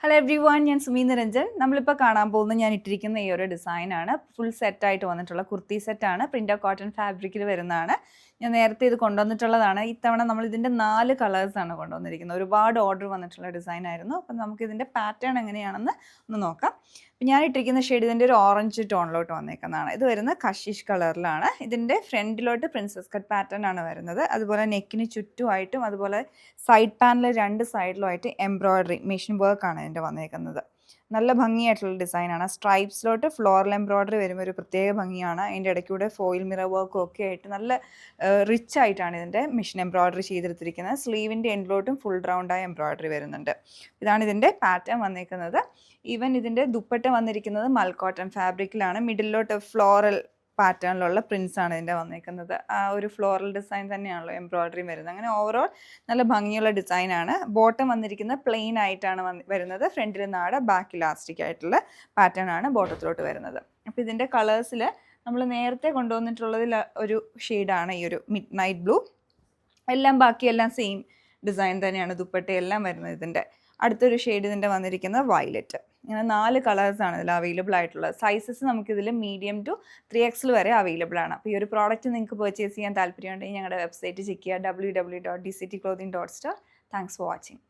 Hello every one, ഞാൻ സുമി നിരഞ്ജൻ. നമ്മളിപ്പോൾ കാണാൻ പോകുന്ന ഞാൻ ഇട്ടിരിക്കുന്ന ഈ ഒരു ഡിസൈനാണ്. ഫുൾ സെറ്റായിട്ട് വന്നിട്ടുള്ള കുർത്തി സെറ്റാണ്. പ്രിൻ്റ് കോട്ടൺ ഫാബ്രിക്കിൽ വരുന്നതാണ്. ഞാൻ നേരത്തെ ഇത് കൊണ്ടുവന്നിട്ടുള്ളതാണ്. ഇത്തവണ നമ്മൾ ഇതിൻ്റെ 4 കളേഴ്സാണ് കൊണ്ടുവന്നിരിക്കുന്നത്. ഒരുപാട് ഓർഡർ വന്നിട്ടുള്ള ഡിസൈനായിരുന്നു. അപ്പം നമുക്കിതിൻ്റെ പാറ്റേൺ എങ്ങനെയാണെന്ന് ഒന്ന് നോക്കാം. ഞാൻ ഇട്ടിരിക്കുന്ന ഷെയ്ഡ് ഇതിൻ്റെ ഒരു ഓറഞ്ച് ടോണിലോട്ട് വന്നേക്കുന്നതാണ്. ഇത് വരുന്നത് കഷിഷ് കളറിലാണ്. ഇതിൻ്റെ ഫ്രണ്ടിലോട്ട് പ്രിൻസസ് കട്ട് പാറ്റേൺ ആണ് വരുന്നത്. അതുപോലെ നെക്കിന് ചുറ്റുമായിട്ടും അതുപോലെ സൈഡ് പാനൽ 2 സൈഡിലുമായിട്ട് എംബ്രോയ്ഡറി മെഷീൻ വർക്കാണ് ഇതിൻ്റെ വന്നേക്കുന്നത്. നല്ല ഭംഗിയായിട്ടുള്ള ഡിസൈനാണ്. സ്ട്രൈപ്സിലോട്ട് ഫ്ലോറൽ എംബ്രോയ്ഡറി വരുമ്പോൾ ഒരു പ്രത്യേക ഭംഗിയാണ്. അതിൻ്റെ ഇടയ്ക്കൂടെ ഫോയിൽ മിറർ വർക്കും ഒക്കെ ആയിട്ട് നല്ല റിച്ച് ആയിട്ടാണ് ഇതിൻ്റെ മെഷീൻ എംബ്രോയ്ഡറി ചെയ്തെടുത്തിരിക്കുന്നത്. സ്ലീവിൻ്റെ എൻഡിലോട്ടും ഫുൾ റൗണ്ടായ എംബ്രോയ്ഡറി വരുന്നുണ്ട്. ഇതാണ് ഇതിൻ്റെ പാറ്റേൺ വന്നേക്കുന്നത്. ഈവൻ ഇതിൻ്റെ ദുപ്പട്ട വന്നിരിക്കുന്നത് മൽക്കോട്ടൺ ഫാബ്രിക്കിലാണ്. മിഡിലോട്ട് ഫ്ലോറൽ പാറ്റേണിലുള്ള പ്രിൻസാണ് ഇതിൻ്റെ വന്നേക്കുന്നത്. ആ ഒരു ഫ്ലോറൽ ഡിസൈൻ തന്നെയാണല്ലോ എംബ്രോയ്ഡറി വരുന്നത്. അങ്ങനെ ഓവറോൾ നല്ല ഭംഗിയുള്ള ഡിസൈനാണ്. ബോട്ടം വന്നിരിക്കുന്നത് പ്ലെയിൻ ആയിട്ടാണ് വരുന്നത്. ഫ്രണ്ടിൽ നാട, ബാക്ക് ഇലാസ്റ്റിക് ആയിട്ടുള്ള പാറ്റേൺ ആണ് ബോട്ടത്തിലോട്ട് വരുന്നത്. അപ്പോൾ ഇതിൻ്റെ കളേഴ്സിൽ നമ്മൾ നേരത്തെ കൊണ്ടുവന്നിട്ടുള്ളതിൽ ഒരു ഷെയ്ഡാണ് ഈ ഒരു മിഡ് നൈറ്റ് ബ്ലൂ. ബാക്കിയെല്ലാം സെയിം ഡിസൈൻ തന്നെയാണ്. ദുപ്പട്ടയെല്ലാം വരുന്നത് ഇതിൻ്റെ. അടുത്തൊരു ഷെയ്ഡ് ഇതിൻ്റെ വന്നിരിക്കുന്നത് വയലറ്റ്. ഇങ്ങനെ 4 കളേഴ്സാണ് ഇതിൽ അവൈലബിൾ ആയിട്ടുള്ളത്. സൈസസ് നമുക്കിതിൽ മീഡിയം ടു 3XL വരെ അവൈലബിൾ ആണ്. അപ്പോൾ ഈ ഒരു പ്രോഡക്റ്റ് നിങ്ങൾക്ക് പർച്ചേസ് ചെയ്യാൻ താല്പര്യമുണ്ടെങ്കിൽ ഞങ്ങളുടെ വെബ്സൈറ്റ് ചെക്ക് ചെയ്യുക, www.dctclothing.store. Thanks for watching.